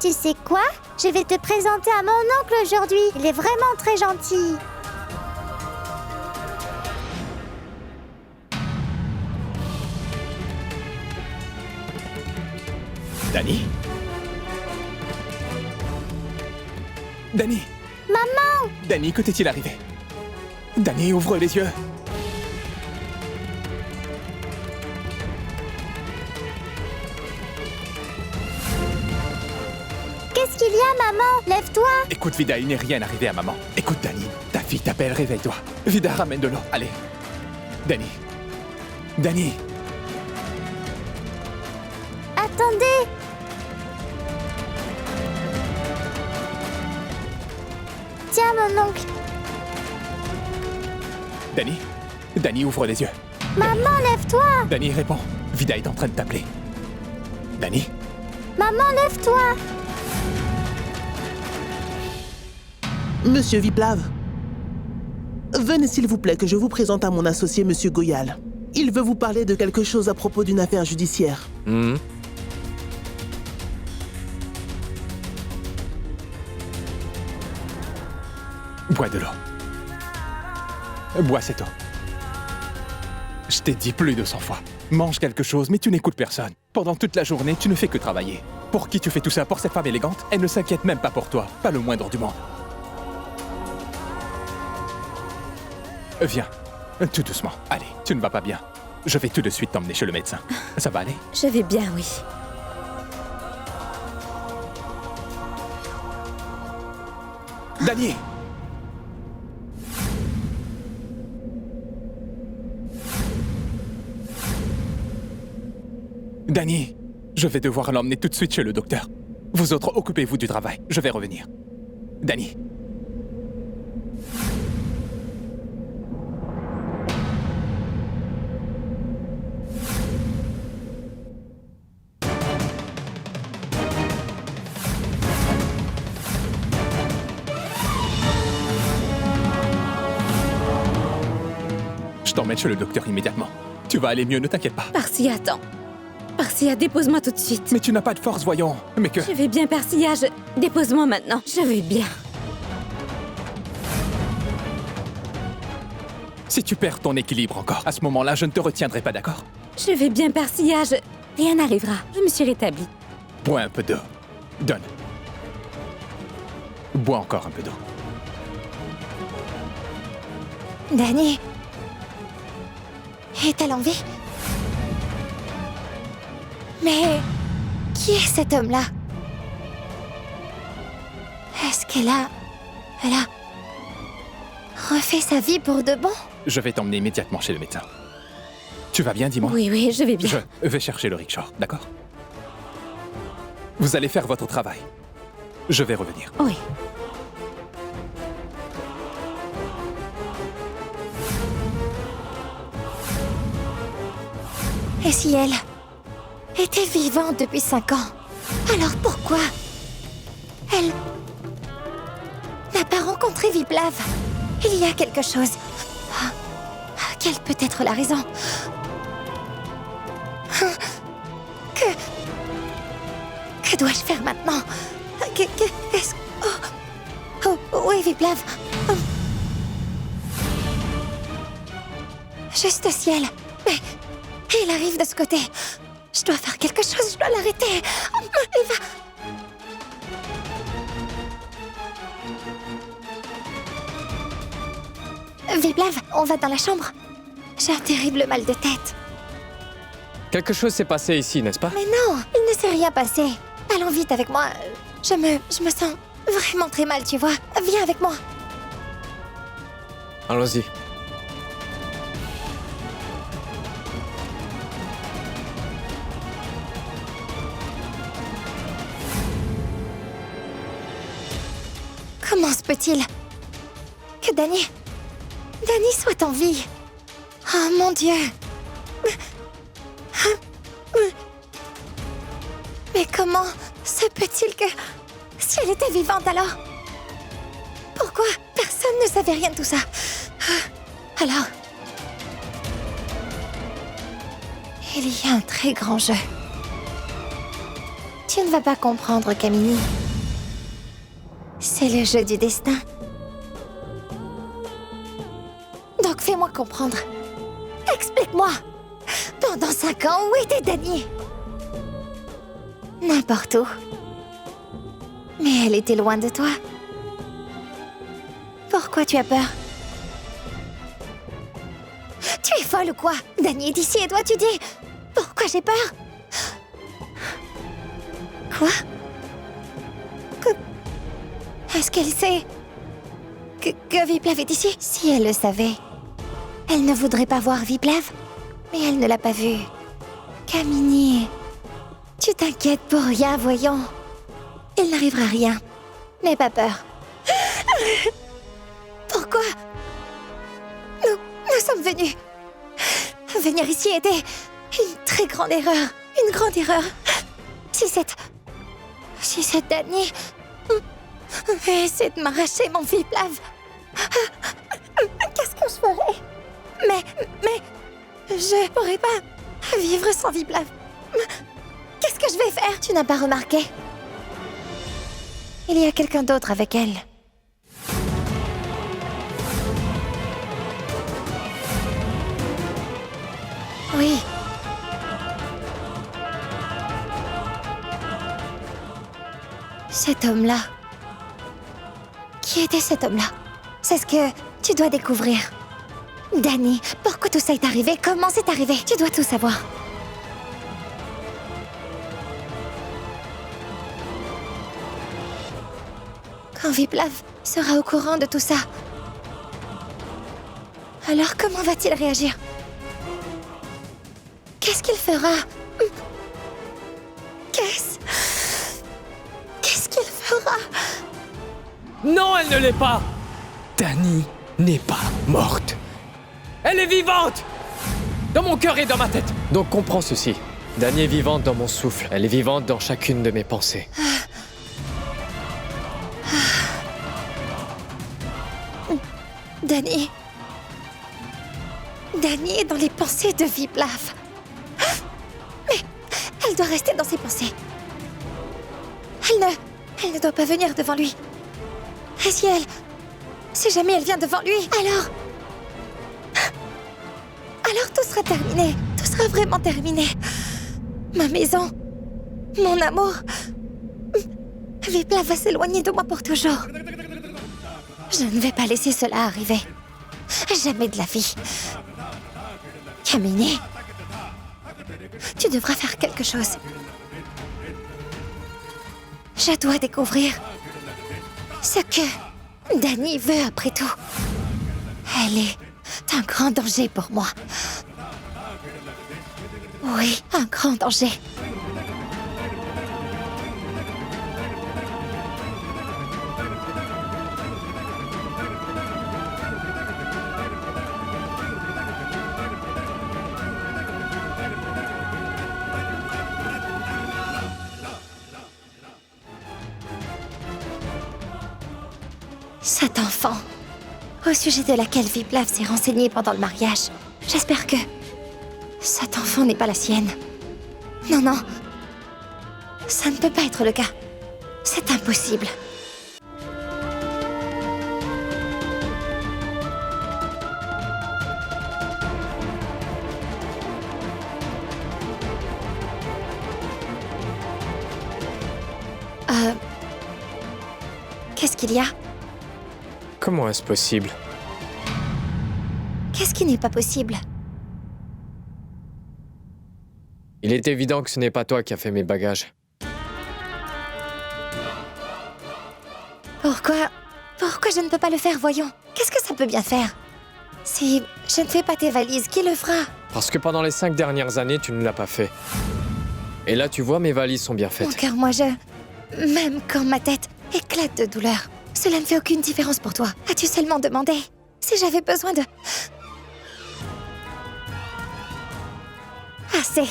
Tu sais quoi? Je vais te présenter à mon oncle aujourd'hui. Il est vraiment très gentil. Danny? Danny? Maman! Danny, que t'est-il arrivé? Danny, ouvre les yeux. Qu'est-ce qu'il y a, maman? Lève-toi! Écoute, Vida, il n'est rien arrivé à maman. Écoute, Danny, ta fille t'appelle, réveille-toi. Vida, ramène de l'eau, allez. Danny. Danny. Attendez! Tiens, mon oncle. Danny? Danny, ouvre les yeux. Maman, lève-toi! Danny, réponds. Vida est en train de t'appeler. Danny? Maman, lève-toi! Monsieur Viplav, venez s'il vous plaît que je vous présente à mon associé, Monsieur Goyal. Il veut vous parler de quelque chose à propos d'une affaire judiciaire. Bois de l'eau. Bois cette eau. Je t'ai dit plus de 100 fois. Mange quelque chose, mais tu n'écoutes personne. Pendant toute la journée, tu ne fais que travailler. Pour qui tu fais tout ça? Pour cette femme élégante? Elle ne s'inquiète même pas pour toi. Pas le moindre du monde. Viens. Tout doucement. Allez, tu ne vas pas bien. Je vais tout de suite t'emmener chez le médecin. Ça va aller? Je vais bien, oui. Danny! Danny, je vais devoir l'emmener tout de suite chez le docteur. Vous autres, occupez-vous du travail. Je vais revenir. Danny. Je t'emmène chez le docteur immédiatement. Tu vas aller mieux, ne t'inquiète pas. Parcia, attends. Parcia, dépose-moi tout de suite. Mais tu n'as pas de force, voyons. Mais que... Je vais bien, Parcia. Dépose-moi maintenant. Je vais bien. Si tu perds ton équilibre encore, à ce moment-là, je ne te retiendrai pas, d'accord? Je vais bien, Parcia. Rien n'arrivera. Je me suis rétablie. Bois un peu d'eau. Donne. Bois encore un peu d'eau. Danny. Est-elle en vie? Mais qui est cet homme-là? Est-ce qu'elle a... Elle a... refait sa vie pour de bon? Je vais t'emmener immédiatement chez le médecin. Tu vas bien, dis-moi? Oui, oui, je vais bien. Je vais chercher le rickshaw, d'accord? Vous allez faire votre travail. Je vais revenir. Oui. Et si elle était vivante depuis 5 ans, alors pourquoi elle n'a pas rencontré Viplav? Il y a quelque chose. Quelle peut être la raison? Que dois-je faire maintenant? Qu'est-ce... Oh, oui, Viplav. Juste au ciel. Mais il arrive de ce côté. Je dois faire quelque chose, je dois l'arrêter. Il va... Viplav, on va dans la chambre. J'ai un terrible mal de tête. Quelque chose s'est passé ici, n'est-ce pas? Mais non, il ne s'est rien passé. Allons vite avec moi. Je me sens vraiment très mal, tu vois. Viens avec moi. Allons-y. Comment se peut-il que Danny soit en vie? Oh mon Dieu! Mais comment se peut-il que... Si elle était vivante alors? Pourquoi personne ne savait rien de tout ça? Alors... Il y a un très grand jeu. Tu ne vas pas comprendre, Kamini. C'est le jeu du destin. Donc fais-moi comprendre. Explique-moi. Pendant 5 ans, où était Dany? N'importe où. Mais elle était loin de toi. Pourquoi tu as peur? Tu es folle ou quoi? Dany est ici et toi tu dis... Pourquoi j'ai peur? Quoi? Est-ce qu'elle sait que Viplav est ici? Si elle le savait, elle ne voudrait pas voir Viplav. Mais elle ne l'a pas vu. Kamini, tu t'inquiètes pour rien, voyons. Il n'arrivera rien. N'aie pas peur. Pourquoi? Nous sommes venus. Venir ici était une très grande erreur. Une grande erreur. Si cette Dany essaie de m'arracher mon Viplav, qu'est-ce que je ferais? Mais je pourrais pas vivre sans Viplav. Qu'est-ce que je vais faire? Tu n'as pas remarqué? Il y a quelqu'un d'autre avec elle. Oui. Cet homme-là. Qui était cet homme-là? C'est ce que tu dois découvrir. Dany, pourquoi tout ça est arrivé? Comment c'est arrivé? Tu dois tout savoir. Quand Viplav sera au courant de tout ça, alors comment va-t-il réagir? Qu'est-ce qu'il fera? Qu'est-ce qu'il fera? Non, elle ne l'est pas! Dany n'est pas morte. Elle est vivante! Dans mon cœur et dans ma tête. Donc comprends ceci. Dany est vivante dans mon souffle. Elle est vivante dans chacune de mes pensées. Dany est dans les pensées de Viplav. Mais elle doit rester dans ses pensées. Elle ne doit pas venir devant lui. Et si jamais elle vient devant lui, alors tout sera terminé. Tout sera vraiment terminé. Ma maison, mon amour. Viplav va s'éloigner de moi pour toujours. Je ne vais pas laisser cela arriver. Jamais de la vie. Kamini, tu devras faire quelque chose. Je dois découvrir ce que Dany veut après tout. Elle est un grand danger pour moi. Oui, un grand danger. Cette enfant, au sujet de laquelle Viplav s'est renseigné pendant le mariage. J'espère que cet enfant n'est pas la sienne. Non, ça ne peut pas être le cas. C'est impossible. Qu'est-ce qu'il y a? Comment est-ce possible? Qu'est-ce qui n'est pas possible? Il est évident que ce n'est pas toi qui as fait mes bagages. Pourquoi je ne peux pas le faire, voyons? Qu'est-ce que ça peut bien faire? Si je ne fais pas tes valises, qui le fera? Parce que pendant les 5 dernières années, tu ne l'as pas fait. Et là, tu vois, mes valises sont bien faites. Mon cœur, même quand ma tête éclate de douleur, cela ne fait aucune différence pour toi. As-tu seulement demandé si j'avais besoin de... Assez.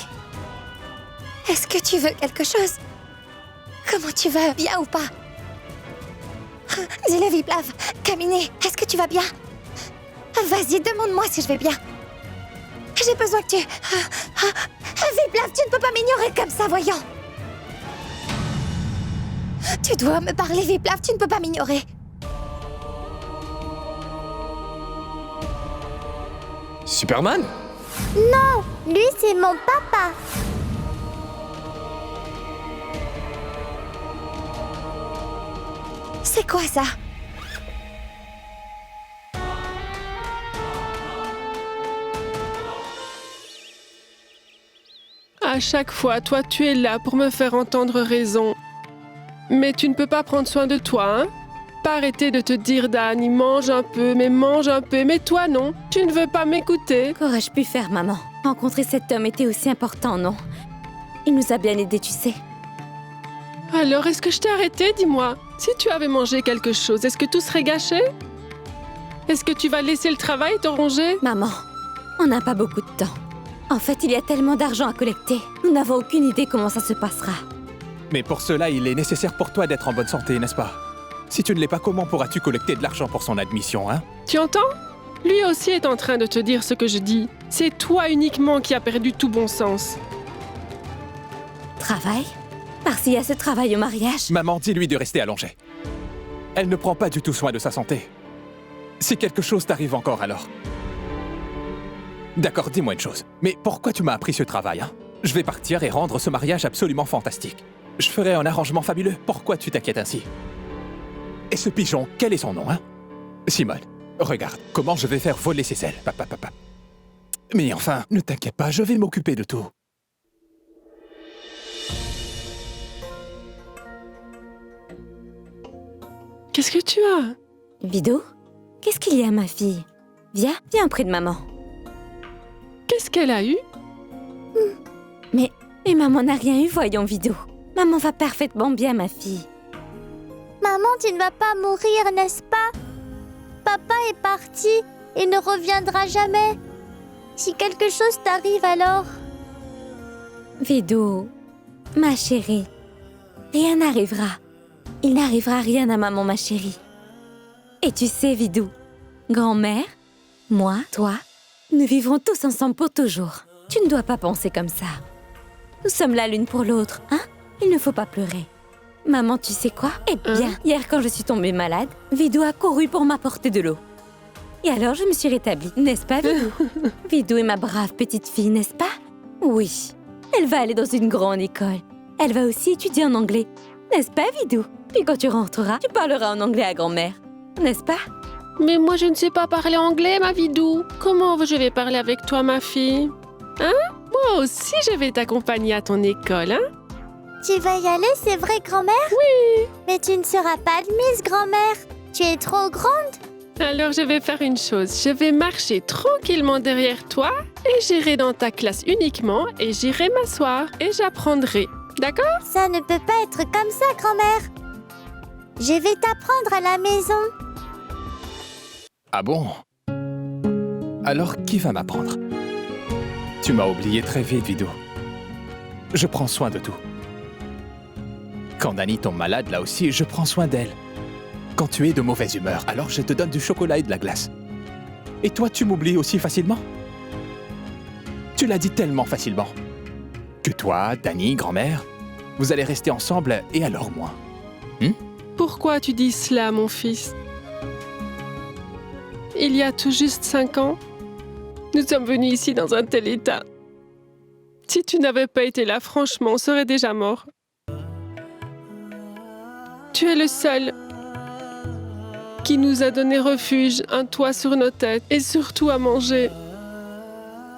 Est-ce que tu veux quelque chose? Comment tu vas? Bien ou pas? Dis-le, Viplav. Kamini, est-ce que tu vas bien? Vas-y, demande-moi si je vais bien. J'ai besoin que tu... Viplav, tu ne peux pas m'ignorer comme ça, voyons. Tu dois me parler, Viplav, tu ne peux pas m'ignorer. Superman? Non, lui c'est mon papa. C'est quoi ça? À chaque fois, toi, tu es là pour me faire entendre raison. Mais tu ne peux pas prendre soin de toi, hein? Pas arrêter de te dire, Dani, mange un peu, mais toi, non. Tu ne veux pas m'écouter. Qu'aurais-je pu faire, maman? Rencontrer cet homme était aussi important, non? Il nous a bien aidés, tu sais. Alors, est-ce que je t'ai arrêté, dis-moi? Si tu avais mangé quelque chose, est-ce que tout serait gâché? Est-ce que tu vas laisser le travail te ronger? Maman, on n'a pas beaucoup de temps. En fait, il y a tellement d'argent à collecter. Nous n'avons aucune idée comment ça se passera. Mais pour cela, il est nécessaire pour toi d'être en bonne santé, n'est-ce pas? Si tu ne l'es pas, comment pourras-tu collecter de l'argent pour son admission, hein? Tu entends? Lui aussi est en train de te dire ce que je dis. C'est toi uniquement qui as perdu tout bon sens. Travail? Parce qu'il y a ce travail au mariage. Maman, dis-lui de rester allongée. Elle ne prend pas du tout soin de sa santé. Si quelque chose t'arrive encore, alors... D'accord, dis-moi une chose. Mais pourquoi tu m'as appris ce travail, hein? Je vais partir et rendre ce mariage absolument fantastique. Je ferai un arrangement fabuleux. Pourquoi tu t'inquiètes ainsi? Et ce pigeon, quel est son nom, hein? Simone, regarde, comment je vais faire voler ses ailes. Papa. Mais enfin, ne t'inquiète pas, je vais m'occuper de tout. Qu'est-ce que tu as? Vidou? Qu'est-ce qu'il y a, ma fille? Viens près de maman. Qu'est-ce qu'elle a eu? Mais maman n'a rien eu, voyons, Vidou. Maman va parfaitement bien, ma fille. Maman, tu ne vas pas mourir, n'est-ce pas? Papa est parti et ne reviendra jamais. Si quelque chose t'arrive alors... Vidou, ma chérie, rien n'arrivera. Il n'arrivera rien à maman, ma chérie. Et tu sais, Vidou, grand-mère, moi, toi, nous vivrons tous ensemble pour toujours. Tu ne dois pas penser comme ça. Nous sommes là l'une pour l'autre, hein? Il ne faut pas pleurer. Maman, tu sais quoi? Eh bien, hier quand je suis tombée malade, Vidou a couru pour m'apporter de l'eau. Et alors je me suis rétablie, n'est-ce pas, Vidou? Vidou est ma brave petite fille, n'est-ce pas? Oui. Elle va aller dans une grande école. Elle va aussi étudier en anglais. N'est-ce pas, Vidou? Puis quand tu rentreras, tu parleras en anglais à grand-mère. N'est-ce pas? Mais moi, je ne sais pas parler anglais, ma Vidou. Comment je vais parler avec toi, ma fille? Hein? Moi aussi, je vais t'accompagner à ton école, hein? Tu vas y aller, c'est vrai, grand-mère? Oui. Mais tu ne seras pas admise, grand-mère. Tu es trop grande. Alors, je vais faire une chose. Je vais marcher tranquillement derrière toi et j'irai dans ta classe uniquement et j'irai m'asseoir et j'apprendrai. D'accord? Ça ne peut pas être comme ça, grand-mère. Je vais t'apprendre à la maison. Ah bon? Alors, qui va m'apprendre? Tu m'as oublié très vite, Vidou. Je prends soin de tout. Quand Dani tombe malade, là aussi, je prends soin d'elle. Quand tu es de mauvaise humeur, alors je te donne du chocolat et de la glace. Et toi, tu m'oublies aussi facilement? Tu l'as dit tellement facilement. Que toi, Dani, grand-mère, vous allez rester ensemble et alors moi. Pourquoi tu dis cela, mon fils? Il y a tout juste 5 ans, nous sommes venus ici dans un tel état. Si tu n'avais pas été là, franchement, on serait déjà mort. Tu es le seul qui nous a donné refuge, un toit sur nos têtes et surtout à manger.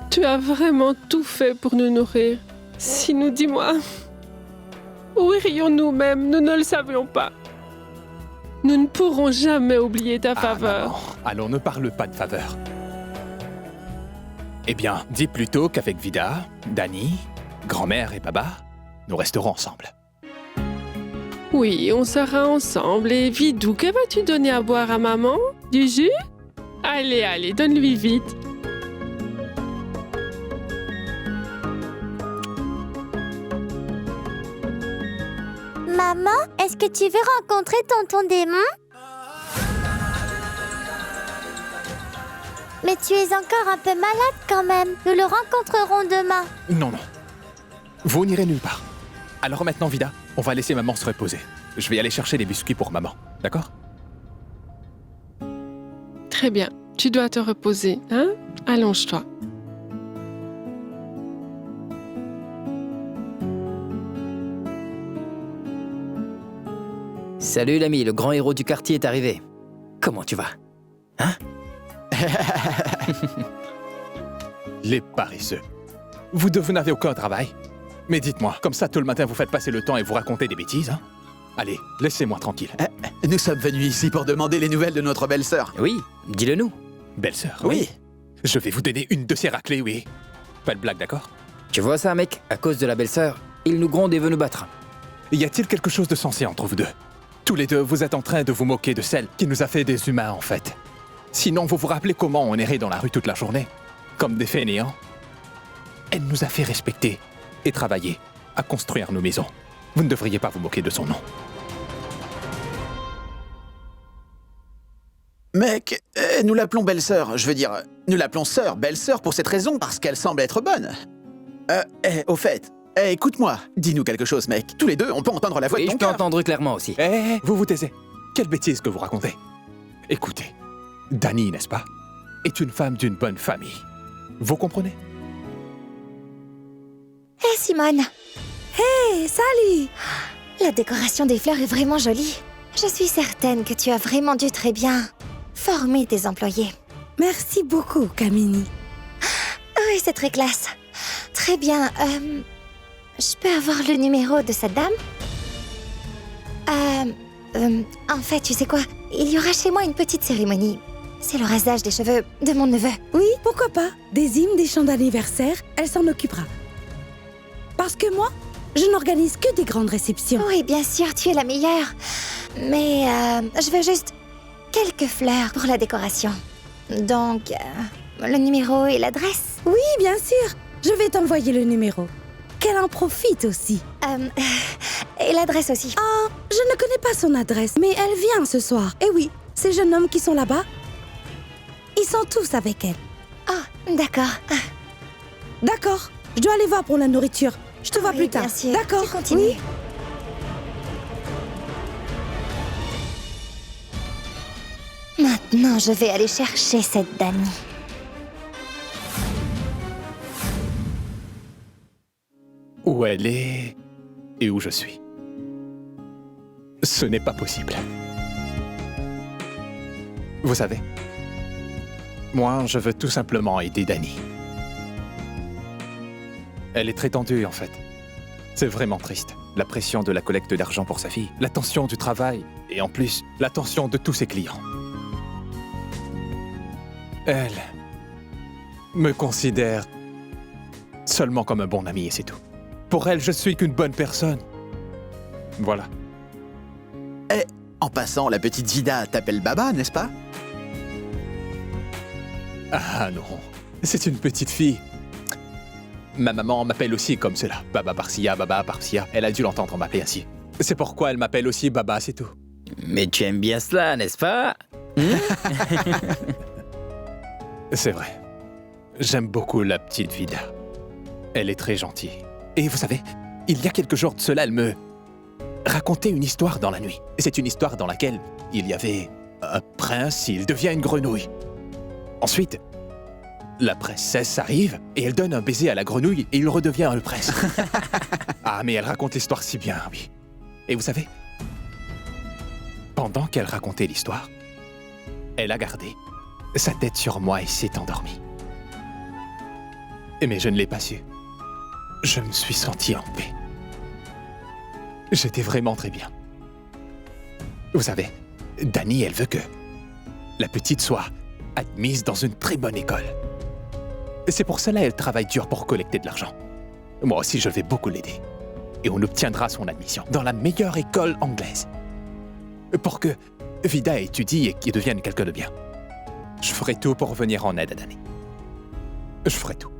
Tu as vraiment tout fait pour nous nourrir. Sinon, dis-moi, où irions-nous même? Nous ne le savions pas. Nous ne pourrons jamais oublier ta faveur. Maman, allons, ne parle pas de faveur. Eh bien, dis plutôt qu'avec Vida, Dani, grand-mère et Baba, nous resterons ensemble. Oui, on sera ensemble. Et Vidou, que vas-tu donner à boire à maman? Du jus? Allez, donne-lui vite. Maman, est-ce que tu veux rencontrer tonton démon? Mais tu es encore un peu malade quand même. Nous le rencontrerons demain. Non. Vous n'irez nulle part. Alors maintenant, Vida, on va laisser maman se reposer. je vais aller chercher les biscuits pour maman, d'accord? Très bien. Tu dois te reposer, hein? Allonge-toi. Salut l'ami, le grand héros du quartier est arrivé. Comment tu vas? Hein? Les paresseux. Vous deux, vous n'avez aucun travail. Mais dites-moi, comme ça, tout le matin, vous faites passer le temps et vous racontez des bêtises, hein? Allez, laissez-moi tranquille. Nous sommes venus ici pour demander les nouvelles de notre belle-sœur. Oui, dis-le nous. Belle-sœur. Oui. Je vais vous donner une de ces raclées, oui. Pas de blague, d'accord? Tu vois ça, mec? À cause de la belle-sœur, il nous gronde et veut nous battre. Y a-t-il quelque chose de sensé entre vous deux? Tous les deux, vous êtes en train de vous moquer de celle qui nous a fait des humains, en fait. Sinon, vous vous rappelez comment on errait dans la rue toute la journée? Comme des fainéants? Elle nous a fait respecter et travailler à construire nos maisons. Vous ne devriez pas vous moquer de son nom. Mec, nous l'appelons belle-sœur. Je veux dire, nous l'appelons sœur, belle-sœur pour cette raison, parce qu'elle semble être bonne. Au fait, écoute-moi, dis-nous quelque chose, mec. Tous les deux, on peut entendre la voix Et de je ton peux cœur. entendre clairement aussi. Vous vous taisez. Quelle bêtise que vous racontez. Écoutez, Dani, n'est-ce pas, est une femme d'une bonne famille. Vous comprenez? Hé, Simone, Hé, salut! la décoration des fleurs est vraiment jolie. Je suis certaine que tu as vraiment dû très bien former tes employés. Merci beaucoup, Kamini. Oui, c'est très classe. Très bien. Je peux avoir le numéro de cette dame? En fait, tu sais quoi? Il y aura chez moi une petite cérémonie. C'est le rasage des cheveux de mon neveu. Oui, pourquoi pas? Des hymnes, des chants d'anniversaire, elle s'en occupera. Parce que moi, je n'organise que des grandes réceptions. Oui, bien sûr, tu es la meilleure. Mais je veux juste quelques fleurs pour la décoration. Donc, le numéro et l'adresse? Oui, bien sûr. Je vais t'envoyer le numéro. Qu'elle en profite aussi. Et l'adresse aussi. Oh, je ne connais pas son adresse, mais elle vient ce soir. Et oui, ces jeunes hommes qui sont là-bas, ils sont tous avec elle. Oh, d'accord. D'accord, je dois aller voir pour la nourriture. Je te vois Oui, plus tard. bien sûr. D'accord, Tu continues. oui. Maintenant, je vais aller chercher cette Dani. Où elle est et où je suis. Ce n'est pas possible. Vous savez, moi, je veux tout simplement aider Dani. Elle est très tendue, en fait. C'est vraiment triste. La pression de la collecte d'argent pour sa fille, la tension du travail, et en plus, la tension de tous ses clients. Elle me considère seulement comme un bon ami et c'est tout. Pour elle, je suis qu'une bonne personne. Voilà. En passant, la petite Vida t'appelle Baba, n'est-ce pas? Ah non, c'est une petite fille. Ma maman m'appelle aussi comme cela. Baba Parsia, Baba Parsia. Elle a dû l'entendre m'appeler ainsi. C'est pourquoi elle m'appelle aussi Baba, c'est tout. Mais tu aimes bien cela, n'est-ce pas? C'est vrai. J'aime beaucoup la petite Vida. Elle est très gentille. Et vous savez, il y a quelques jours de cela, elle me racontait une histoire dans la nuit. C'est une histoire dans laquelle il y avait un prince, il devient une grenouille. Ensuite, la princesse arrive et elle donne un baiser à la grenouille et il redevient le prince. Ah, mais elle raconte l'histoire si bien, oui. Et vous savez, pendant qu'elle racontait l'histoire, elle a gardé sa tête sur moi et s'est endormie. Mais je ne l'ai pas su. Je me suis senti en paix. J'étais vraiment très bien. Vous savez, Dani, elle veut que la petite soit admise dans une très bonne école. C'est pour cela qu'elle travaille dur pour collecter de l'argent. Moi aussi, je vais beaucoup l'aider. Et on obtiendra son admission dans la meilleure école anglaise. Pour que Vida étudie et qu'il devienne quelqu'un de bien. Je ferai tout pour venir en aide à Dani. Je ferai tout.